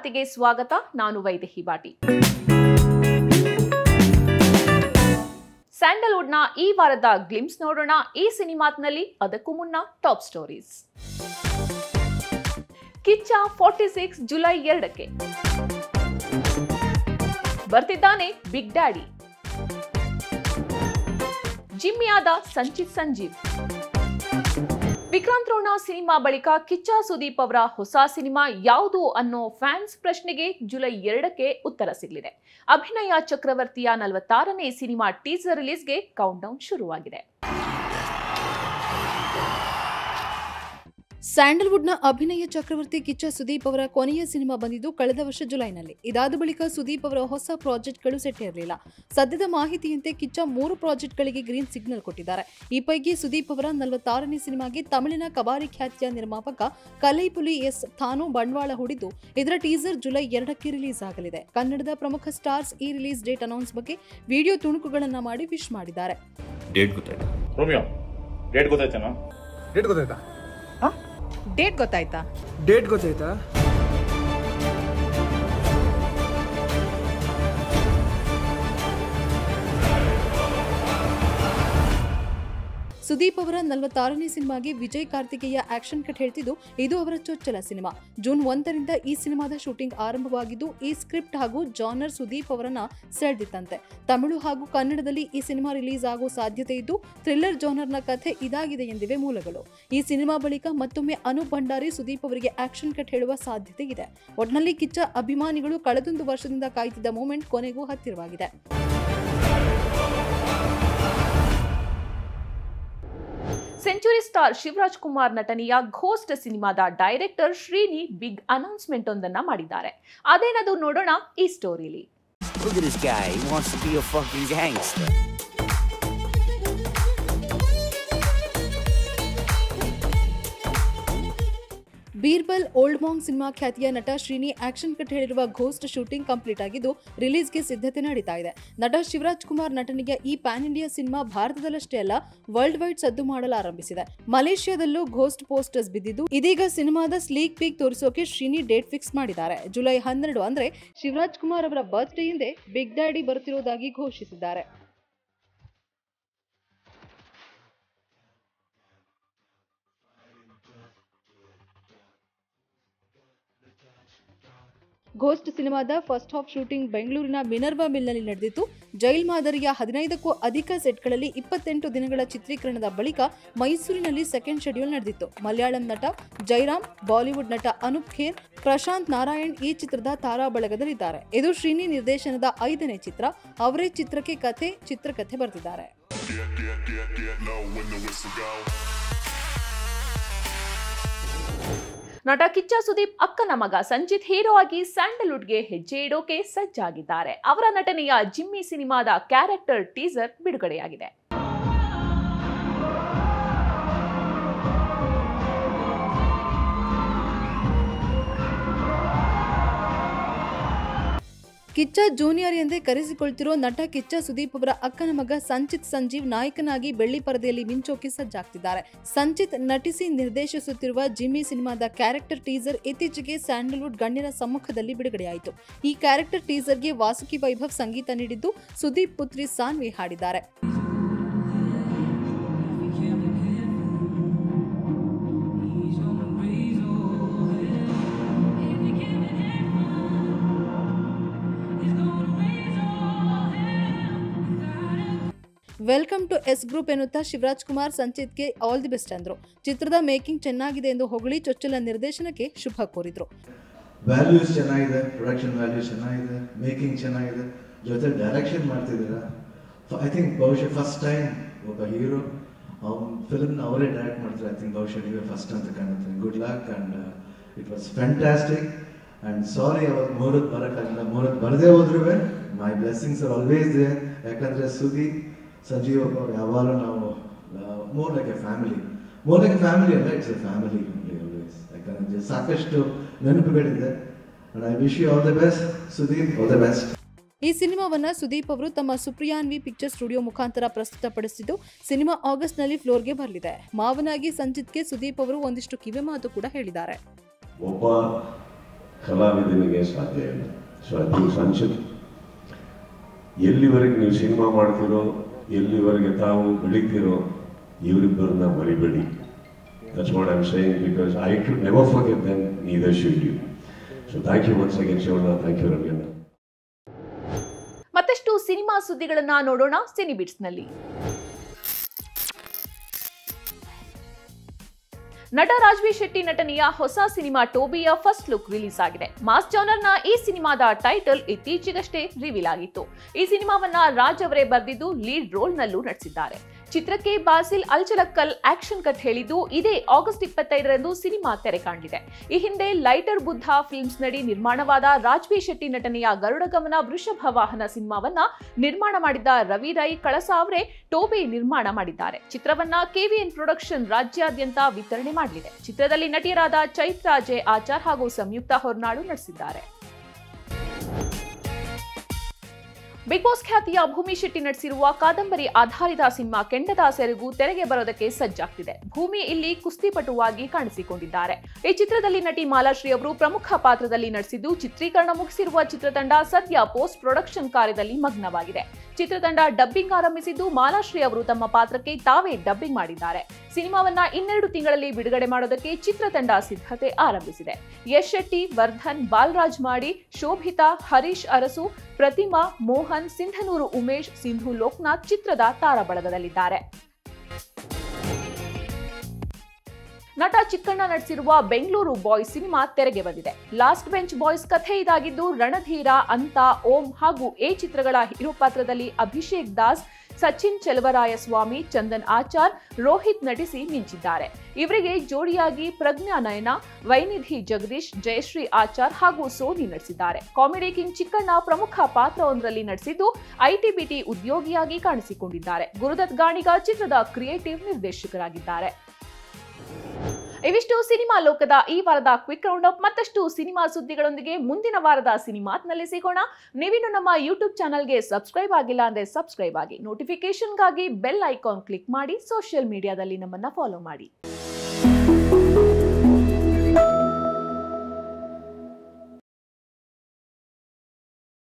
ವಾರ್ತೆಗೆ ಸ್ವಾಗತ. ನಾನು ವೈದೇಹಿ ಬಾಟಿ. ಸ್ಯಾಂಡಲ್ವುಡ್ನ ಈ ವಾರದ ಗ್ಲಿಮ್ಸ್ ನೋಡೋಣ ಈ ಸಿನಿಮಾತ್ನಲ್ಲಿ. ಅದಕ್ಕೂ ಮುನ್ನ ಟಾಪ್ ಸ್ಟೋರೀಸ್. ಕಿಚ್ಚ 46 ಜುಲೈ 2ಕ್ಕೆ ಬರ್ತಿದ್ದಾನೆ ಬಿಗ್ ಡ್ಯಾಡಿ. ಜಿಮ್ಮಿಯಾದ ಸಂಚಿತ್ ಸಂಜೀವ್. ವಿಕ್ರಾಂತ್ ರೋಣ ಸಿನಿಮಾ ಬಳಿಕ ಕಿಚ್ಚ ಸುದೀಪ್ ಅವರ ಹೊಸ ಸಿನಿಮಾ ಯಾವುದು ಅನ್ನೋ ಫ್ಯಾನ್ಸ್ ಪ್ರಶ್ನೆಗೆ ಜುಲೈ 2ಕ್ಕೆ ಉತ್ತರ ಸಿಗಲಿದೆ. ಅಭಿನಯ ಚಕ್ರವರ್ತಿಯ 46ನೇ ಸಿನಿಮಾ ಟೀಸರ್ ರಿಲೀಸ್ಗೆ ಕೌಂಟ್ ಡೌನ್ ಶುರುವಾಗಿದೆ. ಸ್ಯಾಂಡಲ್ವುಡ್ನ ಅಭಿನಯ ಚಕ್ರವರ್ತಿ ಕಿಚ್ಚ ಸುದೀಪ್ ಅವರ ಕೊನೆಯ ಸಿನಿಮಾ ಬಂದಿದ್ದು ಕಳೆದ ವರ್ಷ ಜುಲೈನಲ್ಲಿ. ಇದಾದ ಬಳಿಕ ಸುದೀಪ್ ಅವರ ಹೊಸ ಪ್ರಾಜೆಕ್ಟ್ಗಳು ಸೆಟ್ ಇರಲಿಲ್ಲ. ಸದ್ಯದ ಮಾಹಿತಿಯಂತೆ ಕಿಚ್ಚ 3 ಪ್ರಾಜೆಕ್ಟ್ಗಳಿಗೆ ಗ್ರೀನ್ ಸಿಗ್ನಲ್ ಕೊಟ್ಟಿದ್ದಾರೆ. ಈ ಪೈಕಿ ಸುದೀಪ್ ಅವರ 46ನೇ ಸಿನಿಮಾಗೆ ತಮಿಳಿನ ಕಬಾರಿ ಖ್ಯಾತಿಯ ನಿರ್ಮಾಪಕ ಕಲೈಪುಲಿ ಎಸ್ ತಾನು ಬಂಡವಾಳ ಹೂಡಿದ್ದು ಇದರ ಟೀಸರ್ ಜುಲೈ 2ಕ್ಕೆ ರಿಲೀಸ್ ಆಗಲಿದೆ. ಕನ್ನಡದ ಪ್ರಮುಖ ಸ್ಟಾರ್ಸ್ ಈ ರಿಲೀಸ್ ಡೇಟ್ ಅನೌನ್ಸ್ ಬಗ್ಗೆ ವಿಡಿಯೋ ತುಣುಕುಗಳನ್ನ ಮಾಡಿ ವಿಶ್ ಮಾಡಿದ್ದಾರೆ. ಡೇಟ್ ಗೊತ್ತಾಯ್ತಾ? ಸುದೀಪ್ ಅವರ 46ನೇ ಸಿನಿಮಾಗೆ ವಿಜಯ್ ಕಾರ್ತಿಕೇಯ ಆಕ್ಷನ್ ಕಟ್ ಹೇಳ್ತಿದ್ದು ಇದು ಅವರ ಚೊಚ್ಚಲ ಸಿನಿಮಾ. ಜೂನ್ 1ರಿಂದ ಈ ಸಿನಿಮಾದ ಶೂಟಿಂಗ್ ಆರಂಭವಾಗಿದ್ದು ಈ ಸ್ಕ್ರಿಪ್ಟ್ ಹಾಗೂ ಜಾನರ್ ಸುದೀಪ್ ಅವರನ್ನ ಸೆಳೆದಿತ್ತಂತೆ. ತಮಿಳು ಹಾಗೂ ಕನ್ನಡದಲ್ಲಿ ಈ ಸಿನಿಮಾ ರಿಲೀಸ್ ಆಗೋ ಸಾಧ್ಯತೆ ಇದ್ದು ಥ್ರಿಲ್ಲರ್ ಜಾನರ್ನ ಕಥೆ ಇದಾಗಿದೆ ಎಂದಿವೆ ಮೂಲಗಳು. ಈ ಸಿನಿಮಾ ಬಳಿಕ ಮತ್ತೊಮ್ಮೆ ಅನೂಪ್ ಭಂಡಾರಿ ಸುದೀಪ್ ಅವರಿಗೆ ಆಕ್ಷನ್ ಕಟ್ ಹೇಳುವ ಸಾಧ್ಯತೆ ಇದೆ. ಒಟ್ನಲ್ಲಿ ಕಿಚ್ಚ ಅಭಿಮಾನಿಗಳು ಕಳೆದೊಂದು ವರ್ಷದಿಂದ ಕಾಯ್ತಿದ್ದ ಮೂಮೆಂಟ್ ಕೊನೆಗೂ ಹತ್ತಿರವಾಗಿದೆ. ಸೆಂಚುರಿ ಸ್ಟಾರ್ ಶಿವರಾಜ್ ಕುಮಾರ್ ನಟನೆಯ ಘೋಸ್ಟ್ ಸಿನಿಮಾದ ಡೈರೆಕ್ಟರ್ ಶ್ರೀನಿ ಬಿಗ್ ಅನೌನ್ಸ್ಮೆಂಟ್ ಒಂದನ್ನ ಮಾಡಿದ್ದಾರೆ. ಅದೇನದು ನೋಡೋಣ ಈ ಸ್ಟೋರಿಲಿ. ಬೀರ್ಬಲ್ ಓಲ್ಡ್ ಮಾಂಗ್ ಸಿನಿಮಾ ಖ್ಯಾತಿಯ ನಟ ಶ್ರೀನಿ ಆಕ್ಷನ್ ಕಟ್ ಹೇಳಿರುವ ಘೋಸ್ಟ್ ಶೂಟಿಂಗ್ ಕಂಪ್ಲೀಟ್ ಆಗಿದ್ದು ರಿಲೀಸ್ಗೆ ಸಿದ್ಧತೆ ನಡೀತಾ ಇದೆ. ನಟ ಶಿವರಾಜ್ ಕುಮಾರ್ ನಟನೆಯ ಈ ಪ್ಯಾನ್ ಇಂಡಿಯಾ ಸಿನಿಮಾ ಭಾರತದಲ್ಲಷ್ಟೇ ಅಲ್ಲ ವರ್ಲ್ಡ್ ವೈಡ್ ಸದ್ದು ಮಾಡಲು ಆರಂಭಿಸಿದೆ. ಮಲೇಷ್ಯಾದಲ್ಲೂ ಘೋಸ್ಟ್ ಪೋಸ್ಟರ್ಸ್ ಬಿದ್ದಿದ್ದು ಇದೀಗ ಸಿನಿಮಾದ ಸ್ಲೀಕ್ ಪೀಕ್ ತೋರಿಸೋಕೆ ಶ್ರೀನಿ ಡೇಟ್ ಫಿಕ್ಸ್ ಮಾಡಿದ್ದಾರೆ. ಜುಲೈ 12 ಅಂದ್ರೆ ಶಿವರಾಜ್ ಕುಮಾರ್ ಅವರ ಬರ್ತ್ಡೇ ಹಿಂದೆ ಬಿಗ್ ಡ್ಯಾಡಿ ಬರುತ್ತಿರುವುದಾಗಿ ಘೋಷಿಸಿದ್ದಾರೆ. ಘೋಸ್ಟ್ ಸಿನಿಮಾದ ಫಸ್ಟ್ ಹಾಫ್ ಶೂಟಿಂಗ್ ಬೆಂಗಳೂರಿನ ಮಿನರ್ವಾ ಮಿಲ್ನಲ್ಲಿ ನಡೆದಿತ್ತು. ಜೈಲ್ ಮಾದರಿಯ 15ಕ್ಕೂ ಅಧಿಕ ಸೆಟ್ಗಳಲ್ಲಿ 28 ದಿನಗಳ ಚಿತ್ರೀಕರಣದ ಬಳಿಕ ಮೈಸೂರಿನಲ್ಲಿ ಸೆಕೆಂಡ್ ಶೆಡ್ಯೂಲ್ ನಡೆದಿತ್ತು. ಮಲಯಾಳಂ ನಟ ಜೈರಾಮ್, ಬಾಲಿವುಡ್ ನಟ ಅನೂಪ್ ಖೇರ್, ಪ್ರಶಾಂತ್ ನಾರಾಯಣ್ ಈ ಚಿತ್ರದ ತಾರಾ ಬಳಗದಲ್ಲಿದ್ದಾರೆ. ಇದು ಶ್ರೀನಿ ನಿರ್ದೇಶನದ 5ನೇ ಚಿತ್ರ. ಅವರೇ ಚಿತ್ರಕಥೆ ಬರೆದಿದ್ದಾರೆ. ನಟ ಕಿಚ್ಚ ಸುದೀಪ್ ಅಕ್ಕನ ಮಗ ಸಂಚಿತ್ ಹೀರೋ ಆಗಿ ಸ್ಯಾಂಡಲ್ವುಡ್ಗೆ ಹೆಜ್ಜೆ ಇಡೋಕೆ ಸಜ್ಜಾಗಿದ್ದಾರೆ. ಅವರ ನಟನೆಯ ಜಿಮ್ಮಿ ಸಿನಿಮಾದ ಕ್ಯಾರೆಕ್ಟರ್ ಟೀಸರ್ ಬಿಡುಗಡೆಯಾಗಿದೆ. ಕಿಚ್ಚ ಜೂನಿಯರ್ ಎಂದೇ ಕರೆಸಿಕೊಳ್ತಿರೋ ನಟ ಕಿಚ್ಚ ಸುದೀಪ್ ಅವರ ಅಕ್ಕನ ಮಗ ಸಂಚಿತ್ ಸಂಜೀವ್ ನಾಯಕನಾಗಿ ಬೆಳ್ಳಿ ಪರದೆಯಲ್ಲಿ ಮಿಂಚೋಕೆ ಸಜ್ಜಾಗ್ತಿದ್ದಾರೆ. ಸಂಚಿತ್ ನಟಿಸಿ ನಿರ್ದೇಶಿಸುತ್ತಿರುವ ಜಿಮ್ಮಿ ಸಿನಿಮಾದ ಕ್ಯಾರೆಕ್ಟರ್ ಟೀಸರ್ ಇತ್ತೀಚೆಗೆ ಸ್ಯಾಂಡಲ್ವುಡ್ ಗಣ್ಯರ ಸಮ್ಮುಖದಲ್ಲಿ ಬಿಡುಗಡೆಯಾಯಿತು. ಈ ಕ್ಯಾರೆಕ್ಟರ್ ಟೀಸರ್ಗೆ ವಾಸುಕಿ ವೈಭವ್ ಸಂಗೀತ ನೀಡಿದ್ದು ಸುದೀಪ್ ಪುತ್ರಿ ಸಾನ್ವಿ ಹಾಡಿದ್ದಾರೆ. ವೆಲ್ಕಮ್ ಟು ಎಸ್ ಗ್ರೂಪ್ ಎನ್ನುತ್ತಾ ಶಿವರಾಜ್ ಕುಮಾರ್ ಸಂಚಿತ್ಗೆ ಆಲ್ ದಿ ಬೆಸ್ಟ್ ಅಂದ್ರು. ಚಿತ್ರದ ಮೇಕಿಂಗ್ ಚೆನ್ನಾಗಿದೆ ಎಂದು ಹೊಗಳಿ ಚೊಚ್ಚಲ ನಿರ್ದೇಶನಕ್ಕೆ ಶುಭ ಕೋರಿದ್ರು. ವ್ಯಾಲ್ಯೂಸ್ ಚೆನ್ನಾಗಿದೆ, ಪ್ರೊಡಕ್ಷನ್ ವ್ಯಾಲ್ಯೂಸ್ ಚೆನ್ನಾಗಿದೆ, ಮೇಕಿಂಗ್ ಚೆನ್ನಾಗಿದೆ, ಜೊತೆ ಡೈರೆಕ್ಷನ್ ಮಾಡ್ತಿದ್ದೀರಾ. ಐ ಥಿಂಕ್ ಬಹುಶಃ ಫಸ್ಟ್ ಟೈಮ್ ಒಬ್ಬ ಹೀರೋ ಅವ್ನ ಫಿಲ್ಮ್ನ ಅವರೇ ಡೈರೆಕ್ಟ್ ಮಾಡ್ತಾರೆ. ಐ ಥಿಂಕ್ ಬಹುಶಃ ನೀವೇ ಫಸ್ಟ್ ಅಂತ ಕಾಣುತ್ತೆ. Good luck and it was fantastic. And sorry ಅವತ್ತು ಮುಹೂರ್ತ ಬರೋಕ್ಕಾಗಿಲ್ಲ. ಮುಹೂರ್ತ ಬರದೇ ಹೋದ್ರೂ my blessings are always there. ಯಾಕಂದರೆ ಸುದೀಪ್ ಸಂಜೀವ್ ಅವರು ಯಾವಾಗಲೂ ನಾವು ಮೋರ್ ಲೈಕ್ ಎ ಫ್ಯಾಮಿಲಿ ಅಲ್ಲ, ಇಟ್ಸ್ ಎ ಫ್ಯಾಮಿಲಿ ಆಲ್ವೇಸ್. ಯಾಕಂದರೆ ಸಾಕಷ್ಟು ನೆನಪುಗಳಿದೆ. And I wish you all the best Sudeep, all the best. ಈ ಸಿನಿಮಾವನ್ನ ಸುದೀಪ್ ಅವರು ತಮ್ಮ ಸುಪ್ರಿಯಾನ್ವಿ ಪಿಕ್ಚರ್ ಸ್ಟುಡಿಯೋ ಮುಖಾಂತರ ಪ್ರಸ್ತುತಪಡಿಸಿದ್ದು ಸಿನಿಮಾ ಆಗಸ್ಟ್ನಲ್ಲಿ ಫ್ಲೋರ್ಗೆ ಬರಲಿದೆ. ಮಾವನಾಗಿ ಸಂಚಿತ್ಗೆ ಸುದೀಪ್ ಅವರು ಒಂದಿಷ್ಟು ಕಿವಿ ಮಾತು ಕೂಡ ಹೇಳಿದ್ದಾರೆ. ಒಬ್ಬ ಕಲಾವಿದನಿಗೆ ಸಾಧ್ಯ ಇಲ್ಲ. ಸೊ ಐ ಥಿಂಕ್ ಸಂಚಿತ್ ಎಲ್ಲಿವರೆಗೆ ನೀವು ಸಿನಿಮಾ ಮಾಡ್ತೀರೋ, ಎಲ್ಲಿವರೆಗೆ ತಾವು ಬೆಳೀತೀರೋ, ಇವರಿಬ್ಬರನ್ನ ಮರಿಬೇಡಿ. That's what I'm saying, because I should never forget them, neither should you. So thank you once again, Shivana. Thank you, Ravina. ಮತ್ತಷ್ಟು ಸಿನಿಮಾ ಸುದ್ದಿಗಳನ್ನ ನೋಡೋಣ ಸಿನಿಬಿಟ್ಸ್ನಲ್ಲಿ. ನಟ ರಾಜ್ವೀರ್ ಶೆಟ್ಟಿ ನಟನೆಯ ಹೊಸ ಸಿನಿಮಾ ಟೋಬಿಯ ಫಸ್ಟ್ ಲುಕ್ ರಿಲೀಸ್ ಆಗಿದೆ. ಮಾಸ್ ಜಾನರ್ನ ಈ ಸಿನಿಮಾದ ಟೈಟಲ್ ಇತ್ತೀಚೆಗಷ್ಟೇ ರಿವೀಲ್ ಆಗಿತ್ತು. ಈ ಸಿನಿಮಾವನ್ನ ರಾಜ್ ಅವರೇ ಬರೆದಿದ್ದು ಲೀಡ್ ರೋಲ್ ನಲ್ಲೂ ನಟಿಸಿದ್ದಾರೆ. ಚಿತ್ರಕ್ಕೆ ಬಾಸಿಲ್ ಅಲ್ಚಲಕ್ಕಲ್ ಆಕ್ಷನ್ ಕಟ್ ಹೇಳಿದ್ದು ಇದೇ ಆಗಸ್ಟ್ 25ರಂದು ಸಿನಿಮಾ ತೆರೆ ಕಾಣಲಿದೆ. ಈ ಹಿಂದೆ ಲೈಟರ್ ಬುದ್ಧ ಫಿಲ್ಮ್ಸ್ ನಡಿ ನಿರ್ಮಾಣವಾದ ರಾಜ್ವೀರ್ ಶೆಟ್ಟಿ ನಟನೆಯ ಗರುಡಗಮನ ವೃಷಭ ವಾಹನ ಸಿನಿಮಾವನ್ನ ನಿರ್ಮಾಣ ಮಾಡಿದ್ದ ರವಿ ರೈ ಕಳಸ ಅವರೇ ಟೋಬಿ ನಿರ್ಮಾಣ ಮಾಡಿದ್ದಾರೆ. ಚಿತ್ರವನ್ನ ಕೆವಿಎನ್ ಪ್ರೊಡಕ್ಷನ್ ರಾಜ್ಯಾದ್ಯಂತ ವಿತರಣೆ ಮಾಡಲಿದೆ. ಚಿತ್ರದಲ್ಲಿ ನಟಿಯರಾದ ಚೈತ್ರಾ ಜೆ ಆಚಾರ್ ಹಾಗೂ ಸಂಯುಕ್ತ ಹೊರನಾಡು ನಟಿಸಿದ್ದಾರೆ. ಬಿಗ್ ಬಾಸ್ ಖ್ಯಾತಿಯ ಭೂಮಿ ಶೆಟ್ಟಿ ನಟಿಸಿರುವ ಕಾದಂಬರಿ ಆಧಾರಿತ ಸಿನಿಮಾ ಕೆಂಡದ ಸೆರಗು ತೆರೆಗೆ ಬರೋದಕ್ಕೆ ಸಜ್ಜಾಗ್ತಿದೆ. ಭೂಮಿ ಇಲ್ಲಿ ಕುಸ್ತಿಪಟುವಾಗಿ ಕಾಣಿಸಿಕೊಂಡಿದ್ದಾರೆ. ಈ ಚಿತ್ರದಲ್ಲಿ ನಟಿ ಮಾಲಾಶ್ರೀ ಅವರು ಪ್ರಮುಖ ಪಾತ್ರದಲ್ಲಿ ನಟಿಸಿದ್ದು, ಚಿತ್ರೀಕರಣ ಮುಗಿಸಿರುವ ಚಿತ್ರತಂಡ ಸದ್ಯ ಪೋಸ್ಟ್ ಪ್ರೊಡಕ್ಷನ್ ಕಾರ್ಯದಲ್ಲಿ ಮಗ್ನವಾಗಿದೆ. ಚಿತ್ರತಂಡ ಡಬ್ಬಿಂಗ್ ಆರಂಭಿಸಿದ್ದು, ಮಾಲಾಶ್ರೀ ಅವರು ತಮ್ಮ ಪಾತ್ರಕ್ಕೆ ತಾವೇ ಡಬ್ಬಿಂಗ್ ಮಾಡಿದ್ದಾರೆ. ಸಿನಿಮಾವನ್ನ 2 ತಿಂಗಳಲ್ಲಿ ಬಿಡುಗಡೆ ಮಾಡೋದಕ್ಕೆ ಚಿತ್ರತಂಡ ಸಿದ್ಧತೆ ಆರಂಭಿಸಿದೆ. ಯಶ್ ಶೆಟ್ಟಿ, ವರ್ಧನ್, ಬಾಲರಾಜ್ ಮಾಡಿ, ಶೋಭಿತಾ, ಹರೀಶ್ ಅರಸು, ಪ್ರತಿಮಾ, ಮೋಹನ್, ಸಿಂಧನೂರು ಉಮೇಶ್, ಸಿಂಧು ಲೋಕನಾಥ್ ಚಿತ್ರದ ತಾರಬಳಗದಲ್ಲಿದ್ದಾರೆ. ನಟ ಚಿಕ್ಕಣ್ಣ ನಟಿಸಿರುವ ಬೆಂಗಳೂರು ಬಾಯ್ಸ್ ಸಿನಿಮಾ ತೆರೆಗೆ ಬಂದಿದೆ. ಲಾಸ್ಟ್ ಬೆಂಚ್ ಬಾಯ್ಸ್ ಕಥೆ ಇದಾಗಿದ್ದು, ರಣಧೀರ, ಅಂತ, ಓಂ ಹಾಗೂ ಎ ಚಿತ್ರಗಳ ಹೀರೋ ಪಾತ್ರದಲ್ಲಿ ಅಭಿಷೇಕ್ ದಾಸ್, ಸಚಿನ್ ಚೆಲುವರಾಯಸ್ವಾಮಿ, ಚಂದನ್ ಆಚಾರ್, ರೋಹಿತ್ ನಟಿಸಿ ಮಿಂಚಿದ್ದಾರೆ. ಇವರಿಗೆ ಜೋಡಿಯಾಗಿ ಪ್ರಜ್ಞಾ ನಯನ, ವೈನಿಧಿ ಜಗದೀಶ್, ಜಯಶ್ರೀ ಆಚಾರ್ ಹಾಗೂ ಸೋನಿ ನಟಿಸಿದ್ದಾರೆ. ಕಾಮಿಡಿ ಕಿಂಗ್ ಚಿಕ್ಕಣ್ಣ ಪ್ರಮುಖ ಪಾತ್ರವೊಂದರಲ್ಲಿ ನಟಿಸಿದ್ದು, ಐಟಿ-ಬಿಟಿ ಉದ್ಯೋಗಿಯಾಗಿ ಕಾಣಿಸಿಕೊಂಡಿದ್ದಾರೆ. ಗುರುದತ್ ಗಾಣಿಗ ಚಿತ್ರದ ಕ್ರಿಯೇಟಿವ್ ನಿರ್ದೇಶಕರಾಗಿದ್ದಾರೆ. ಇವಿಷ್ಟು ಸಿನಿಮಾ ಲೋಕದ ಈ ವಾರದ ಕ್ವಿಕ್ ರೌಂಡ್ ಅಪ್. ಮತ್ತಷ್ಟು ಸಿನಿಮಾ ಸುದ್ದಿಗಳೊಂದಿಗೆ ಮುಂದಿನ ವಾರದ ಸಿನಿಮಾತ್ನಲ್ಲಿ ಸಿಗೋಣ. ನೀವಿನ್ನು ನಮ್ಮ ಯೂಟ್ಯೂಬ್ ಚಾನಲ್ಗೆ ಸಬ್ಸ್ಕ್ರೈಬ್ ಆಗಿಲ್ಲ ಅಂದ್ರೆ ಸಬ್ಸ್ಕ್ರೈಬ್ ಆಗಿ, ನೋಟಿಫಿಕೇಶನ್ಗಾಗಿ ಬೆಲ್ ಐಕಾನ್ ಕ್ಲಿಕ್ ಮಾಡಿ, ಸೋಷಿಯಲ್ ಮೀಡಿಯಾದಲ್ಲಿ ನಮ್ಮನ್ನ ಫಾಲೋ ಮಾಡಿ.